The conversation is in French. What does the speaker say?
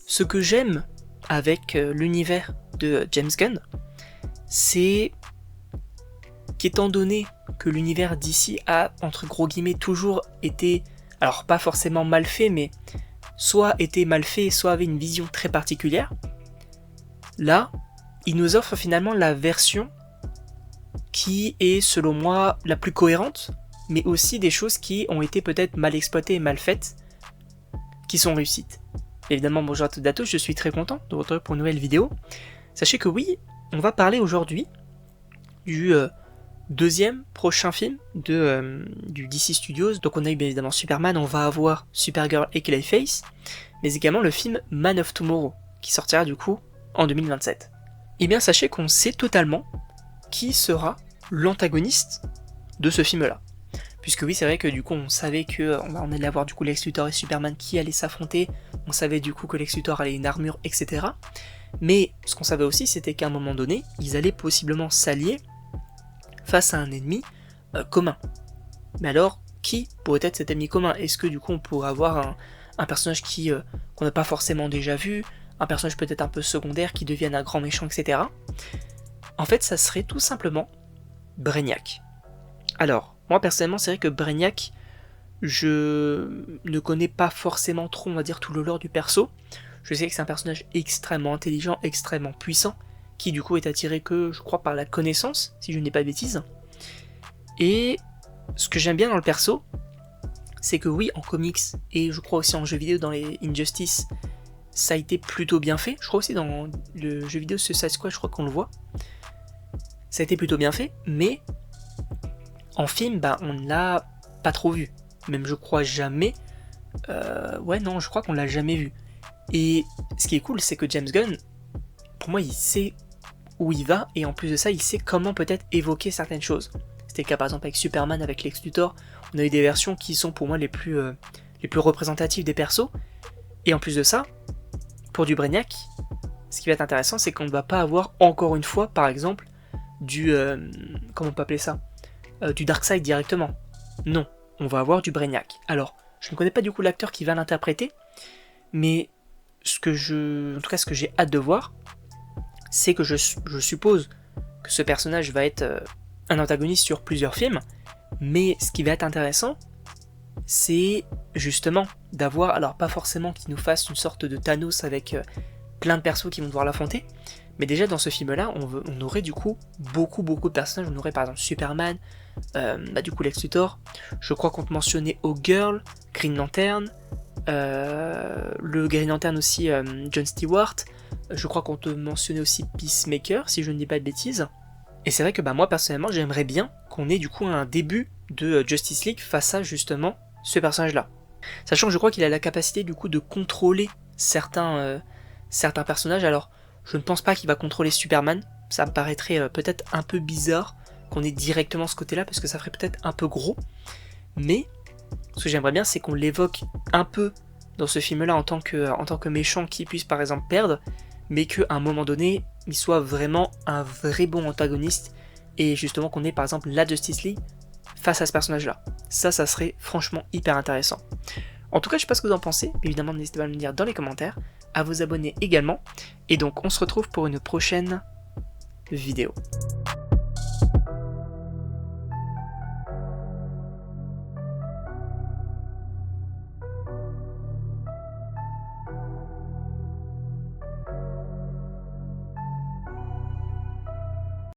Ce que j'aime avec l'univers de James Gunn, c'est qu'étant donné que l'univers d'ici a, entre gros guillemets, toujours été, alors pas forcément mal fait, mais soit été mal fait, soit avait une vision très particulière, là, il nous offre finalement la version qui est, selon moi, la plus cohérente, mais aussi des choses qui ont été peut-être mal exploitées et mal faites, qui sont réussites. Évidemment, bonjour à toutes et à tous, je suis très content de vous retrouver pour une nouvelle vidéo. Sachez que oui, on va parler aujourd'hui du deuxième prochain film du DC Studios. Donc on a eu bien évidemment Superman, on va avoir Supergirl et Clayface, mais également le film Man of Tomorrow, qui sortira du coup en 2027. Et bien sachez qu'on sait totalement qui sera l'antagoniste de ce film-là. Puisque oui, c'est vrai que du coup on savait qu'on allait avoir du coup Lex Luthor et Superman qui allaient s'affronter, on savait du coup que Lex Luthor allait une armure, etc. Mais ce qu'on savait aussi, c'était qu'à un moment donné, ils allaient possiblement s'allier face à un ennemi commun. Mais alors, qui pourrait être cet ennemi commun? Est-ce que du coup on pourrait avoir un personnage qu'on n'a pas forcément déjà vu, un personnage peut-être un peu secondaire qui devienne un grand méchant, etc. En fait, ça serait tout simplement Brainiac. Alors, moi personnellement, c'est vrai que Brainiac, je ne connais pas forcément trop, on va dire, tout le lore du perso. Je sais que c'est un personnage extrêmement intelligent, extrêmement puissant, qui du coup est attiré que, je crois, par la connaissance, si je ne dis pas de bêtises. Et ce que j'aime bien dans le perso, c'est que oui, en comics, et je crois aussi en jeu vidéo dans les Injustice, ça a été plutôt bien fait. Je crois aussi dans le jeu vidéo Suicide Squad, je crois qu'on le voit. Ça a été plutôt bien fait, mais en film, on ne l'a pas trop vu. Même je crois jamais. Je crois qu'on l'a jamais vu. Et ce qui est cool, c'est que James Gunn, pour moi, il sait où il va, et en plus de ça, il sait comment peut-être évoquer certaines choses. C'était le cas par exemple avec Superman, avec Lex Luthor. On a eu des versions qui sont pour moi les plus représentatives des persos. Et en plus de ça, pour du Brainiac, ce qui va être intéressant, c'est qu'on ne va pas avoir encore une fois, par exemple, comment on peut appeler ça, du Darkseid directement. Non, on va avoir du Brainiac. Alors, je ne connais pas du coup l'acteur qui va l'interpréter, mais ce que j'ai hâte de voir, c'est que je suppose que ce personnage va être un antagoniste sur plusieurs films, mais ce qui va être intéressant, c'est justement d'avoir, alors pas forcément qu'il nous fasse une sorte de Thanos avec plein de persos qui vont devoir l'affronter, mais déjà dans ce film-là, on aurait du coup beaucoup de personnages. On aurait par exemple Superman, du coup Lex Luthor, je crois qu'on te mentionnait Hawkgirl, Green Lantern, le Green Lantern aussi, John Stewart, je crois qu'on te mentionnait aussi Peacemaker, si je ne dis pas de bêtises. Et c'est vrai que moi personnellement, j'aimerais bien qu'on ait du coup un début de Justice League face à justement ce personnage-là. Sachant que je crois qu'il a la capacité du coup de contrôler certains personnages. Alors, je ne pense pas qu'il va contrôler Superman, ça me paraîtrait peut-être un peu bizarre qu'on ait directement ce côté-là, parce que ça ferait peut-être un peu gros. Mais ce que j'aimerais bien, c'est qu'on l'évoque un peu dans ce film-là en tant que méchant qui puisse par exemple perdre, mais qu'à un moment donné, il soit vraiment un vrai bon antagoniste, et justement qu'on ait par exemple la Justice League face à ce personnage-là. Ça serait franchement hyper intéressant. En tout cas, je sais pas ce que vous en pensez, évidemment n'hésitez pas à me le dire dans les commentaires, à vous abonner également, et donc on se retrouve pour une prochaine vidéo.